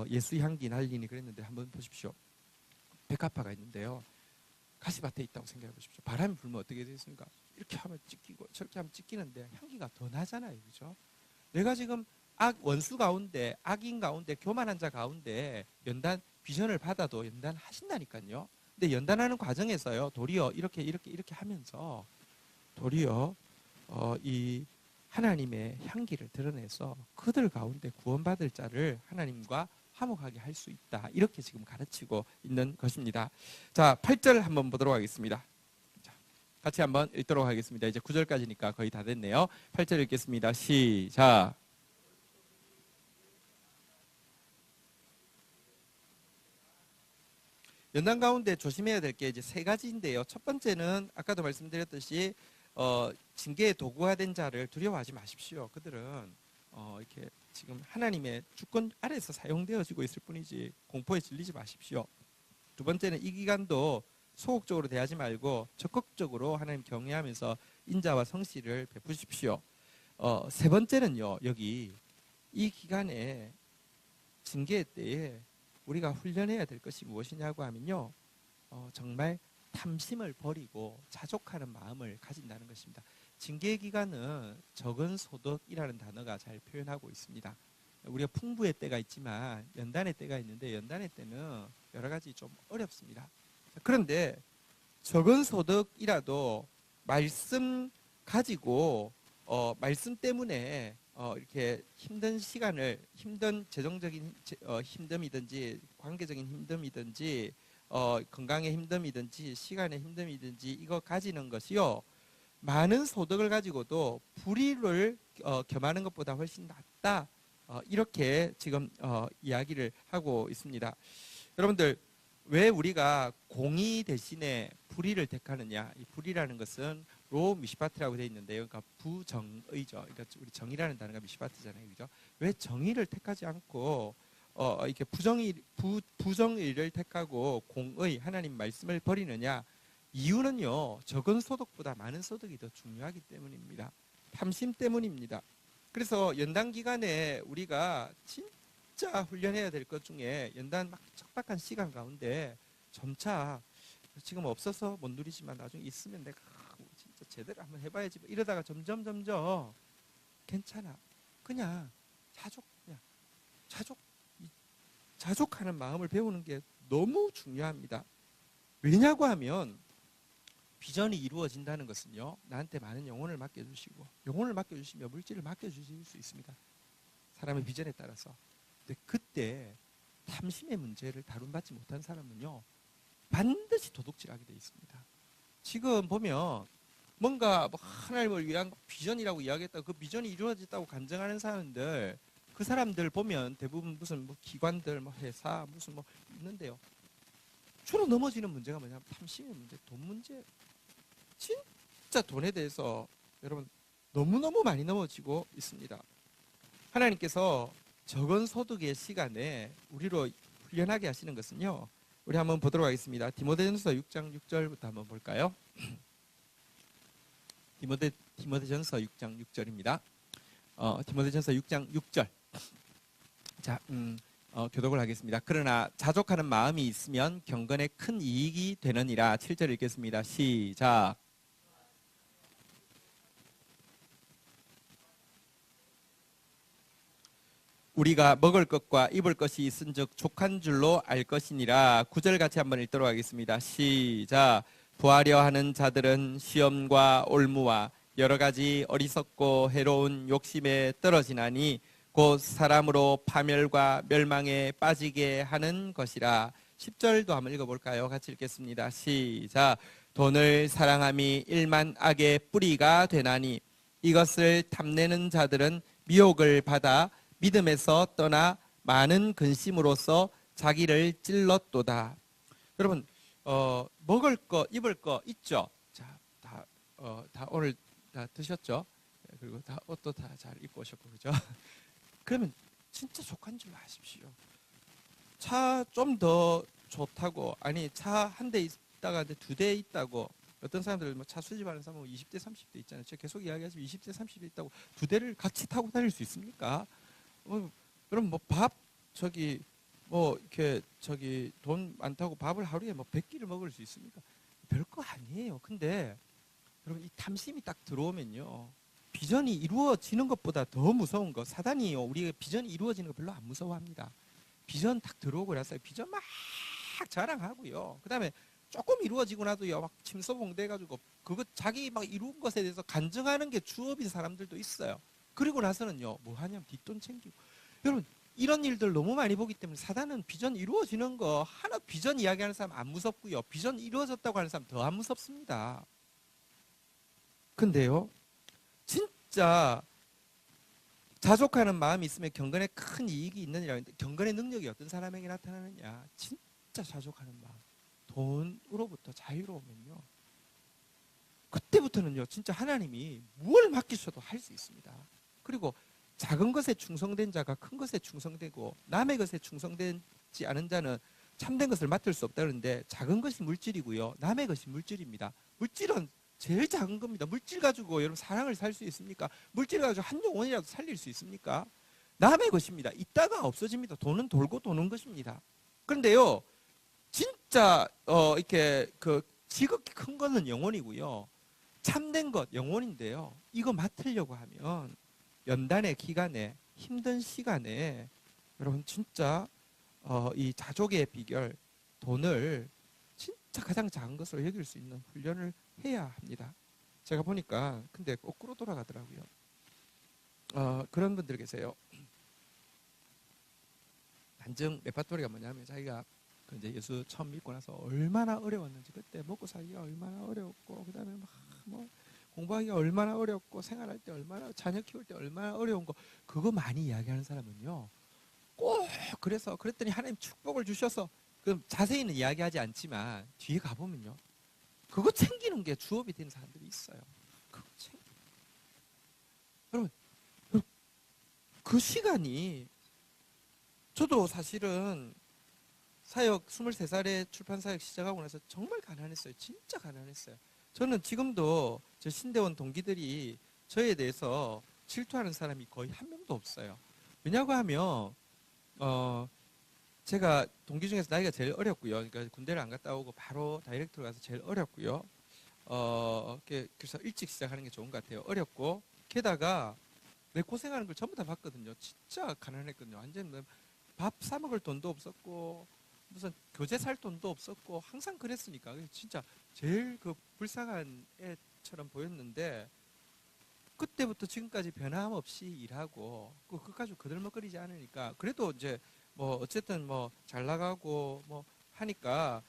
예수 향기 날리니 그랬는데 한번 보십시오. 백합화가 있는데요, 가시밭에 있다고 생각해 보십시오. 바람이 불면 어떻게 되겠습니까? 이렇게 하면 찢기고 저렇게 하면 찢기는데 향기가 더 나잖아요. 그죠? 내가 지금 원수 가운데, 악인 가운데, 교만한 자 가운데 연단 비전을 받아도 연단하신다니까요. 근데 연단하는 과정에서요, 도리어 이렇게 하면서 도리어 이 하나님의 향기를 드러내서 그들 가운데 구원받을 자를 하나님과 화목하게 할 수 있다. 이렇게 지금 가르치고 있는 것입니다. 자, 8절 한번 보도록 하겠습니다. 자, 같이 한번 읽도록 하겠습니다. 이제 9절까지니까 거의 다 됐네요. 8절 읽겠습니다. 시작. 연단 가운데 조심해야 될 게 이제 세 가지인데요. 첫 번째는 아까도 말씀드렸듯이 징계의 도구가 된 자를 두려워하지 마십시오. 그들은 이렇게 지금 하나님의 주권 아래서 사용되어지고 있을 뿐이지 공포에 질리지 마십시오. 두 번째는 이 기간도 소극적으로 대하지 말고 적극적으로 하나님 경외하면서 인자와 성실을 베푸십시오. 세 번째는요, 여기 이 기간에 징계 때에 우리가 훈련해야 될 것이 무엇이냐고 하면요, 정말 탐심을 버리고 자족하는 마음을 가진다는 것입니다. 징계 기간은 적은 소득이라는 단어가 잘 표현하고 있습니다. 우리가 풍부의 때가 있지만 연단의 때가 있는데, 연단의 때는 여러 가지 좀 어렵습니다. 그런데 적은 소득이라도 말씀 가지고 말씀 때문에 이렇게 힘든 시간을, 힘든 재정적인 힘듦이든지 관계적인 힘듦이든지 건강의 힘듦이든지 시간의 힘듦이든지 이거 가지는 것이요, 많은 소득을 가지고도 불의를 겸하는 것보다 훨씬 낫다. 이렇게 지금 이야기를 하고 있습니다. 여러분들, 왜 우리가 공의 대신에 불의를 택하느냐? 이 불의라는 것은 로 미시파트라고 되어 있는데요. 그러니까 부정의죠. 그러니까 우리 정의라는 단어가 미시파트잖아요. 그죠? 왜 정의를 택하지 않고 이렇게 부정의를 택하고 공의, 하나님 말씀을 버리느냐? 이유는요, 적은 소득보다 많은 소득이 더 중요하기 때문입니다. 탐심 때문입니다. 그래서 연단 기간에 우리가 진짜 훈련해야 될 것 중에, 연단 막 척박한 시간 가운데 점차 지금 없어서 못 누리지만 나중에 있으면 내가 진짜 제대로 한번 해봐야지, 이러다가 점점 괜찮아, 그냥 자족하는 마음을 배우는 게 너무 중요합니다. 왜냐고 하면 비전이 이루어진다는 것은요, 나한테 많은 영혼을 맡겨주시고, 영혼을 맡겨주시면 물질을 맡겨주실 수 있습니다. 사람의 비전에 따라서. 근데 그때 탐심의 문제를 다룬받지 못한 사람은요, 반드시 도둑질하게 돼 있습니다. 지금 보면 뭔가 하나님을 위한 비전이라고 이야기했다고 그 비전이 이루어졌다고 간증하는 사람들, 그 사람들 보면 대부분 무슨 기관들, 회사, 무슨 있는데요. 주로 넘어지는 문제가 뭐냐면 탐심의 문제, 돈 문제. 진짜 돈에 대해서 여러분 너무너무 많이 넘어지고 있습니다. 하나님께서 적은 소득의 시간에 우리로 훈련하게 하시는 것은요, 우리 한번 보도록 하겠습니다. 디모데전서 6장 6절부터 한번 볼까요? 디모데전서 6장 6절입니다. 디모데전서 6장 6절. 자, 교독을 하겠습니다. 그러나 자족하는 마음이 있으면 경건에 큰 이익이 되느니라. 7절 읽겠습니다. 시작. 우리가 먹을 것과 입을 것이 있은즉 족한 줄로 알 것이니라. 9절 같이 한번 읽도록 하겠습니다. 시작. 부하려 하는 자들은 시험과 올무와 여러 가지 어리석고 해로운 욕심에 떨어지나니 곧 사람으로 파멸과 멸망에 빠지게 하는 것이라. 10절도 한번 읽어볼까요? 같이 읽겠습니다. 시작. 돈을 사랑함이 일만 악의 뿌리가 되나니 이것을 탐내는 자들은 미혹을 받아 믿음에서 떠나 많은 근심으로써 자기를 찔렀도다. 여러분, 먹을 거, 입을 거 있죠? 자, 다 오늘 다 드셨죠? 그리고 다 옷도 다 잘 입고 오셨고, 그죠? 그러면 진짜 족한 줄 아십시오. 차 좀 더 좋다고, 아니 차 한 대 있다가 두 대 있다고. 어떤 사람들 뭐 차 수집하는 사람은 20대 30대 있잖아요. 제가 계속 이야기하지만 20대 30대 있다고 두 대를 같이 타고 다닐 수 있습니까? 그럼 뭐 밥 이렇게 돈 많다고 밥을 하루에 뭐 100끼를 먹을 수 있습니까? 별거 아니에요. 근데 여러분, 이 탐심이 딱 들어오면요, 비전이 이루어지는 것보다 더 무서운 거, 사단이요, 우리가 비전이 이루어지는 거 별로 안 무서워합니다. 비전 딱 들어오고 나서 비전 막 자랑하고요, 그 다음에 조금 이루어지고 나도요, 막 침소봉대해가지고 그거 자기 막 이룬 것에 대해서 간증하는 게 주업인 사람들도 있어요. 그리고 나서는요, 뭐 하냐면 뒷돈 챙기고. 여러분, 이런 일들 너무 많이 보기 때문에 사단은 비전 이루어지는 거 하나, 비전 이야기하는 사람 안 무섭고요, 비전 이루어졌다고 하는 사람 더 안 무섭습니다. 근데요, 진짜 자족하는 마음이 있으면 경건에 큰 이익이 있느니라. 경건의 능력이 어떤 사람에게 나타나느냐? 진짜 자족하는 마음, 돈으로부터 자유로우면요, 그때부터는요, 진짜 하나님이 뭘 맡기셔도 할 수 있습니다. 그리고 작은 것에 충성된 자가 큰 것에 충성되고, 남의 것에 충성되지 않은 자는 참된 것을 맡을 수 없다 그러는데, 작은 것이 물질이고요, 남의 것이 물질입니다. 물질은 제일 작은 겁니다. 물질 가지고 여러분 사랑을 살 수 있습니까? 물질 가지고 한 영혼이라도 살릴 수 있습니까? 남의 것입니다. 있다가 없어집니다. 돈은 돌고 도는 것입니다. 그런데요, 진짜 이렇게 그 지극히 큰 거는 영혼이고요, 참된 것 영혼인데요, 이거 맡으려고 하면 연단의 기간에, 힘든 시간에 여러분 진짜 이 자족의 비결, 돈을 진짜 가장 작은 것으로 여길 수 있는 훈련을 해야 합니다. 제가 보니까 근데 거꾸로 돌아가더라고요. 그런 분들 계세요. 단정 레파토리가 뭐냐면, 자기가 이제 예수 처음 믿고 나서 얼마나 어려웠는지, 그때 먹고 살기가 얼마나 어려웠고, 그다음에 막 뭐 공부하기가 얼마나 어렵고, 생활할 때 얼마나, 자녀 키울 때 얼마나 어려운 거, 그거 많이 이야기하는 사람은요, 꼭 그랬더니 하나님 축복을 주셔서, 그럼 자세히는 이야기하지 않지만 뒤에 가보면요, 그거 챙기는 게 주업이 되는 사람들이 있어요. 그거 여러분, 그 시간이, 저도 사실은 사역 23살에 출판 사역 시작하고 나서 정말 가난했어요. 진짜 가난했어요. 저는 지금도 저 신대원 동기들이 저에 대해서 질투하는 사람이 거의 한 명도 없어요. 왜냐고 하면 제가 동기 중에서 나이가 제일 어렸고요. 그러니까 군대를 안 갔다 오고 바로 다이렉트로 가서 제일 어렸고요. 그래서 일찍 시작하는 게 좋은 것 같아요. 어렸고, 게다가 내 고생하는 걸 전부 다 봤거든요. 진짜 가난했거든요. 완전 밥 사 먹을 돈도 없었고, 무슨 교재 살 돈도 없었고, 항상 그랬으니까 진짜 제일 그 불쌍한 애처럼 보였는데, 그때부터 지금까지 변함없이 일하고, 그거 가지고 거들먹거리지 않으니까, 그래도 이제 뭐 어쨌든 뭐 잘 나가고 뭐 하니까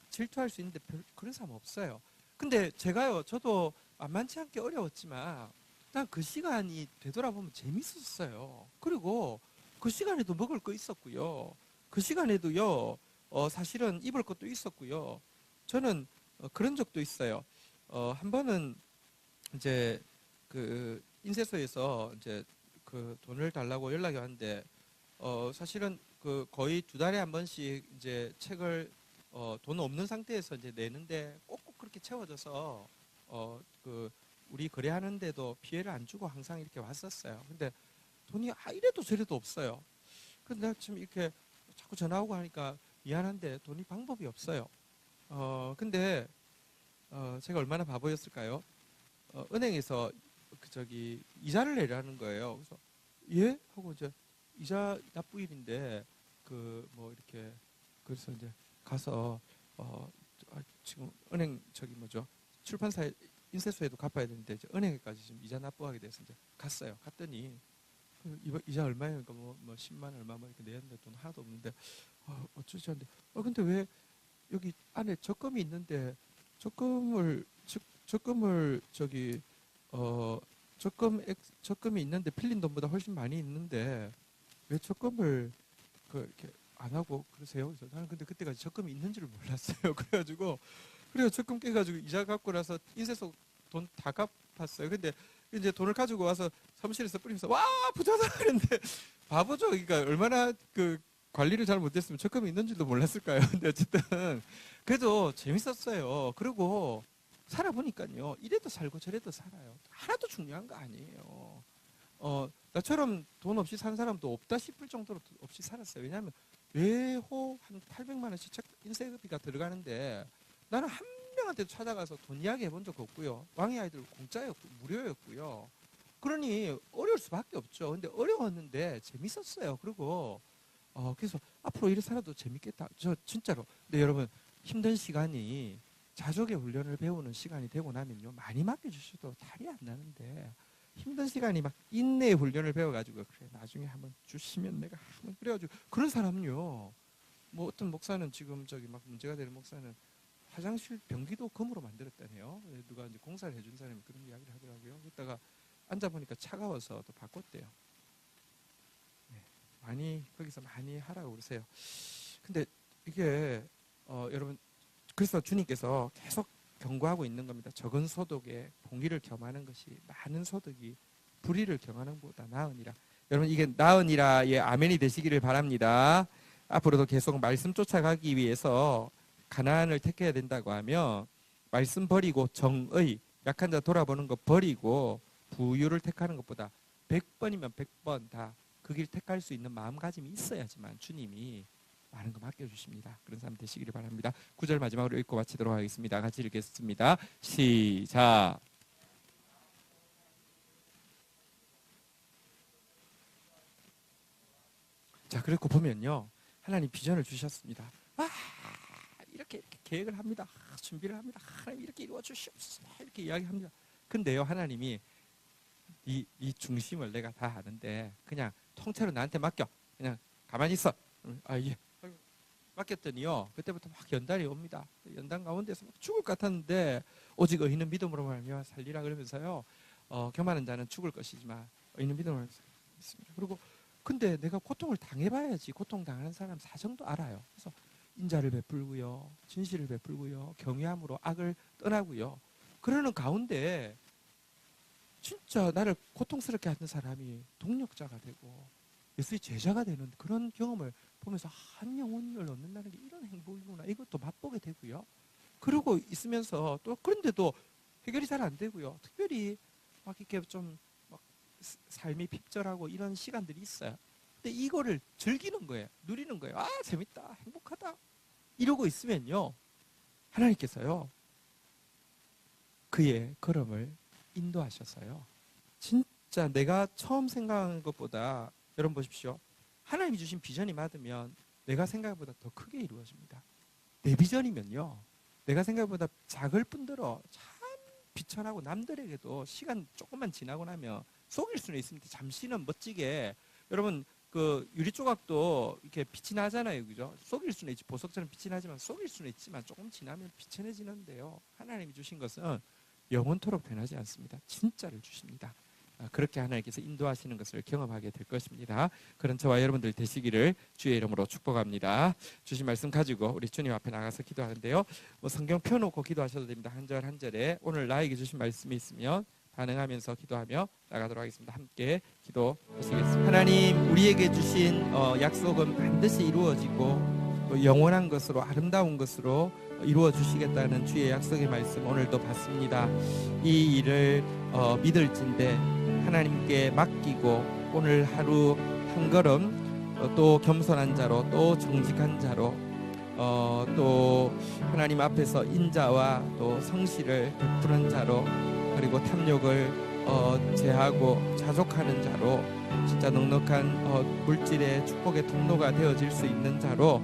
질투할 수 있는데 별 그런 사람 없어요. 근데 제가요, 저도 만만치 않게 어려웠지만 난 그 시간이 되돌아보면 재밌었어요. 그리고 그 시간에도 먹을 거 있었고요, 그 시간에도요 사실은 입을 것도 있었고요. 저는 그런 적도 있어요. 한 번은 이제 그 인쇄소에서 이제 그 돈을 달라고 연락이 왔는데, 사실은 그 거의 두 달에 한 번씩 이제 책을 돈 없는 상태에서 이제 내는데, 꼭꼭 그렇게 채워져서 그 우리 거래하는데도 피해를 안 주고 항상 이렇게 왔었어요. 근데 돈이 이래도 저래도 없어요. 근데 내가 지금 이렇게 자꾸 전화 오고 하니까 미안한데 돈이 방법이 없어요. 근데 제가 얼마나 바보였을까요? 은행에서 이자를 내라는 거예요. 그래서 예? 하고 이제 이자 납부일인데 이렇게 그래서 이제 가서 지금 은행 출판사에 인쇄소에도 갚아야 되는데 이제 은행에까지 지금 이자 납부하게 돼서 이제 갔어요. 갔더니 이자 얼마예요? 그러니까 뭐 10만 얼마 이렇게 내야 되는데 돈 하나도 없는데 어쩌지 않는데 근데 왜 여기 안에 적금이 있는데 적금이 있는데 빌린 돈보다 훨씬 많이 있는데 왜 적금을 이렇게 안 하고 그러세요? 그래서 나는 근데 그때까지 적금이 있는 줄을 몰랐어요. 그래가지고 적금 깨가지고 이자 갚고 나서 인쇄소 돈 다 갚았어요. 근데 이제 돈을 가지고 와서 사무실에서 뿌리면서 와 부자다 그랬는데 바보죠. 그러니까 얼마나 관리를 잘 못했으면 적금이 있는 줄도 몰랐을까요? 근데 어쨌든 그래도 재밌었어요. 그리고 살아보니까요, 이래도 살고 저래도 살아요. 하나도 중요한 거 아니에요. 나처럼 돈 없이 사는 사람도 없다 싶을 정도로 없이 살았어요. 왜냐하면 외호 한 800만 원씩 인쇄비가 들어가는데 나는 한 명한테도 찾아가서 돈 이야기 해본 적 없고요. 왕의 아이들 공짜였고 무료였고요. 그러니 어려울 수밖에 없죠. 근데 어려웠는데 재밌었어요. 그리고 그래서 앞으로 이래 살아도 재밌겠다. 저 진짜로. 근데 여러분 힘든 시간이 자족의 훈련을 배우는 시간이 되고 나면요, 많이 맡겨주셔도 탈이 안 나는데 힘든 시간이 막 인내의 훈련을 배워가지고 그래 나중에 한번 주시면 내가 한번 그래가지고 그런 사람요. 뭐 어떤 목사는 지금 막 문제가 되는 목사는 화장실 변기도 금으로 만들었다네요. 누가 이제 공사를 해준 사람이 그런 이야기를 하더라고요. 그러다가 앉아 보니까 차가워서 또 바꿨대요. 네, 거기서 많이 하라고 그러세요. 근데 이게 여러분 그래서 주님께서 계속 경고하고 있는 겁니다. 적은 소득에 봉기를 겸하는 것이 많은 소득이 불의를 경하는 것보다 나으니라. 여러분 이게 나으니라의 아멘이 되시기를 바랍니다. 앞으로도 계속 말씀 쫓아가기 위해서 가난을 택해야 된다고 하면 말씀 버리고 정의, 약한 자 돌아보는 것 버리고 부유를 택하는 것보다 100번이면 100번 다 그 길 택할 수 있는 마음가짐이 있어야지만 주님이 많은 거 맡겨주십니다. 그런 사람 되시기를 바랍니다. 9절 마지막으로 읽고 마치도록 하겠습니다. 같이 읽겠습니다. 시작. 자, 그리고 보면요, 하나님 비전을 주셨습니다. 이렇게 계획을 합니다. 준비를 합니다. 하나님 이렇게 이루어 주시옵소서 이렇게 이야기합니다. 근데요, 하나님이 이 중심을 내가 다 아는데 그냥 통째로 나한테 맡겨. 그냥 가만히 있어. 예. 맡겼더니요, 그때부터 막 연단이 옵니다. 연단 가운데서 막 죽을 것 같았는데 오직 의인은 믿음으로 말미암아 살리라 그러면서요, 교만한 자는 죽을 것이지만 의인은 믿음으로 믿습니다. 그리고 근데 내가 고통을 당해봐야지 고통 당하는 사람 사정도 알아요. 그래서 인자를 베풀고요, 진실을 베풀고요, 경외함으로 악을 떠나고요. 그러는 가운데 진짜 나를 고통스럽게 하는 사람이 동력자가 되고 예수의 제자가 되는 그런 경험을 보면서 한 영혼을 얻는다는 게 이런 행복이구나, 이것도 맛보게 되고요. 그러고 있으면서 또 그런데도 해결이 잘 안 되고요. 특별히 막 이렇게 좀 막 삶이 핍절하고 이런 시간들이 있어요. 근데 이거를 즐기는 거예요. 누리는 거예요. 재밌다, 행복하다 이러고 있으면요, 하나님께서요 그의 걸음을 인도하셔서요, 진짜 내가 처음 생각한 것보다, 여러분 보십시오, 하나님이 주신 비전이 맞으면 내가 생각보다 더 크게 이루어집니다. 내 비전이면요, 내가 생각보다 작을 뿐더러 참 비천하고 남들에게도 시간 조금만 지나고 나면 속일 수는 있습니다. 잠시는 멋지게, 여러분 그 유리 조각도 이렇게 빛이 나잖아요, 그죠? 속일 수는 있지, 보석처럼 빛이 나지만 속일 수는 있지만 조금 지나면 비천해지는데요, 하나님이 주신 것은 영원토록 변하지 않습니다. 진짜를 주십니다. 그렇게 하나님께서 인도하시는 것을 경험하게 될 것입니다. 그런 저와 여러분들 되시기를 주의 이름으로 축복합니다. 주신 말씀 가지고 우리 주님 앞에 나가서 기도하는데요, 성경 펴놓고 기도하셔도 됩니다. 한 절 한 절에 오늘 나에게 주신 말씀이 있으면 반응하면서 기도하며 나가도록 하겠습니다. 함께 기도하시겠습니다. 하나님, 우리에게 주신 약속은 반드시 이루어지고 또 영원한 것으로, 아름다운 것으로 이루어 주시겠다는 주의 약속의 말씀 오늘도 받습니다. 이 일을 믿을진데 하나님께 맡기고 오늘 하루 한 걸음 또 겸손한 자로 또 정직한 자로 또 하나님 앞에서 인자와 또 성실을 베푸는 자로 그리고 탐욕을 제하고 자족하는 자로 진짜 넉넉한 물질의 축복의 통로가 되어질 수 있는 자로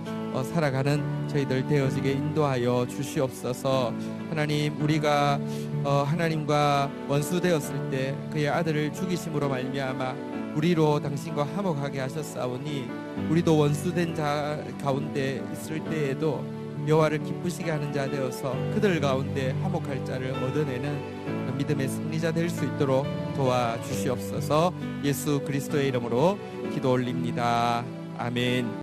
살아가는 저희들 되어지게 인도하여 주시옵소서. 하나님, 우리가 하나님과 원수되었을 때 그의 아들을 죽이심으로 말미암아 우리로 당신과 화목하게 하셨사오니 우리도 원수된 자 가운데 있을 때에도 여호와를 기쁘시게 하는 자 되어서 그들 가운데 화목할 자를 얻어내는 믿음의 승리자 될 수 있도록 도와주시옵소서. 예수 그리스도의 이름으로 기도 올립니다. 아멘.